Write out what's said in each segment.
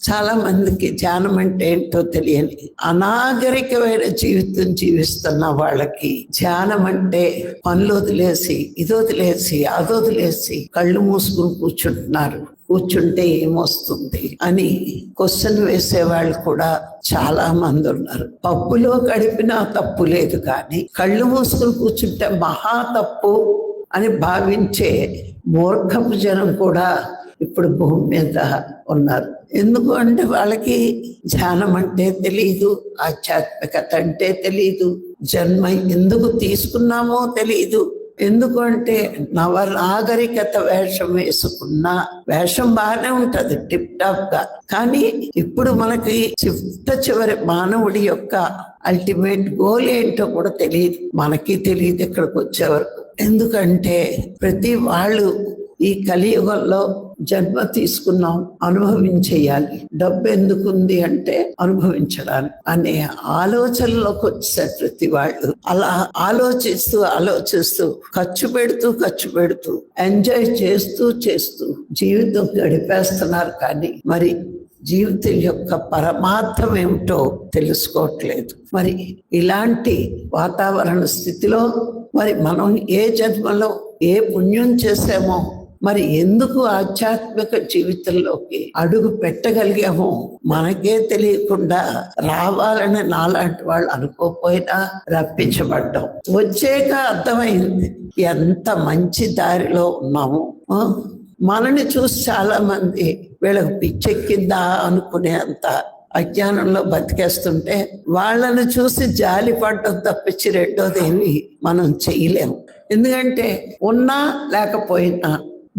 చాలా మందికి ధ్యానం అంటే ఏంటో తెలియని అనాగరికమైన జీవితం జీవిస్తున్న వాళ్ళకి ధ్యానం అంటే పనులు వదిలేసి ఇది వదిలేసి అది వదిలేసి కళ్ళు మూసుకుని కూర్చుంటున్నారు. కూర్చుంటే ఏమొస్తుంది అని క్వశ్చన్ వేసే వాళ్ళు కూడా చాలా మంది ఉన్నారు. పప్పులో గడిపినా తప్పు లేదు, కానీ కళ్ళు మూసుకుని కూర్చుంటే మహా తప్పు అని భావించే మూర్ఖపు జనం కూడా ఇప్పుడు భూమి మీద ఉన్నారు. ఎందుకు అంటే వాళ్ళకి ధ్యానం అంటే తెలియదు, ఆధ్యాత్మికత అంటే తెలియదు, జన్మ ఎందుకు తీసుకున్నామో తెలియదు. ఎందుకు అంటే నవనాగరికత వేషం వేసుకున్నా వేషం బాగానే ఉంటది టిప్ టాప్ గా, కానీ ఇప్పుడు మనకి చివరి మానవుడి యొక్క అల్టిమేట్ గోల్ ఏంటో కూడా తెలియదు. మనకి తెలియదు ఇక్కడికి వచ్చే వరకు. ఎందుకంటే ప్రతి వాళ్ళు ఈ కలియుగంలో జన్మ తీసుకున్నాం, అనుభవించేయాలి. డబ్బు ఎందుకుంది అంటే అనుభవించడానికి అనే ఆలోచనలోకి వచ్చారు ప్రతి వాళ్ళు. అలా ఆలోచిస్తూ ఖర్చు పెడుతూ ఎంజాయ్ చేస్తూ జీవితం గడిపేస్తున్నారు. కానీ మరి జీవితం యొక్క పరమార్థం ఏమిటో తెలుసుకోవట్లేదు. మరి ఇలాంటి వాతావరణ స్థితిలో మరి మనం ఏ జన్మలో ఏ పుణ్యం చేసామో, మరి ఎందుకు ఆధ్యాత్మిక జీవితంలోకి అడుగు పెట్టగలిగామో మనకే తెలియకుండా రావాలని నాలాంటి వాళ్ళు అనుకోపోయినా రప్పించబడ్డాం. వచ్చాక అర్థమైంది ఎంత మంచి దారిలో ఉన్నాము. మనని చూసి చాలా మంది వీళ్ళకి పిచ్చెక్కిందా అనుకునే అంత అజ్ఞానంలో బతికేస్తుంటే వాళ్ళని చూసి జాలి పడటం తప్పించి రెండోదేమి మనం చేయలేము. ఎందుకంటే ఉన్నా లేకపోయినా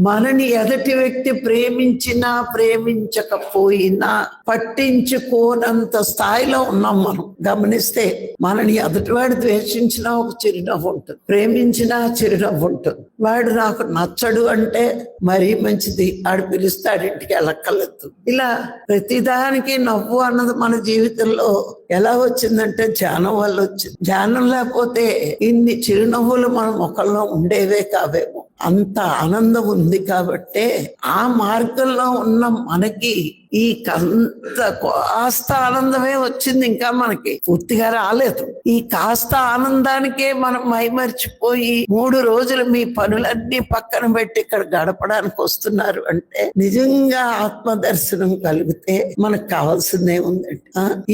మనని ఎదటి వ్యక్తి ప్రేమించినా ప్రేమించకపోయినా పట్టించుకోనంత స్థాయిలో ఉన్నాం మనం. గమనిస్తే మనని ఎదుటివాడు ద్వేషించినా ఒక చిరునవ్వు ఉంటుంది, ప్రేమించినా చిరునవ్వు ఉంటుంది. వాడు నాకు నచ్చడు అంటే మరీ మంచిది, ఆడు పిలుస్తాడు ఇంటికి వెళ్ళక్కర్లేదు. ఇలా ప్రతిదానికి నవ్వు అన్నది మన జీవితంలో ఎలా వచ్చిందంటే ధ్యానం వల్ల వచ్చింది. ధ్యానం లేకపోతే ఇన్ని చిరునవ్వులు మన ముఖంలో ఉండేవే కావేమో. అంత ఆనందం ఉంది కాబట్టే ఆ మార్గంలో ఉన్న మనకి ఈ కాస్త ఆనందమే వచ్చింది, ఇంకా మనకి పూర్తిగా రాలేదు. ఈ కాస్త ఆనందానికే మనం మైమర్చిపోయి 3 రోజులు మీ పనులన్నీ పక్కన పెట్టి ఇక్కడ గడపడానికి వస్తున్నారు అంటే నిజంగా ఆత్మదర్శనం కలిగితే మనకు కావాల్సిందే ఉందండి.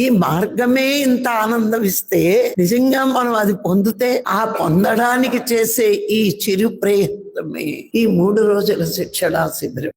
ఈ మార్గమే ఇంత ఆనందం ఇస్తే నిజంగా మనం అది పొందితే ఆ పొందడానికి చేసే ఈ చిరు ప్రయత్నమే ఈ 3 రోజుల శిక్షణా శిబిరం.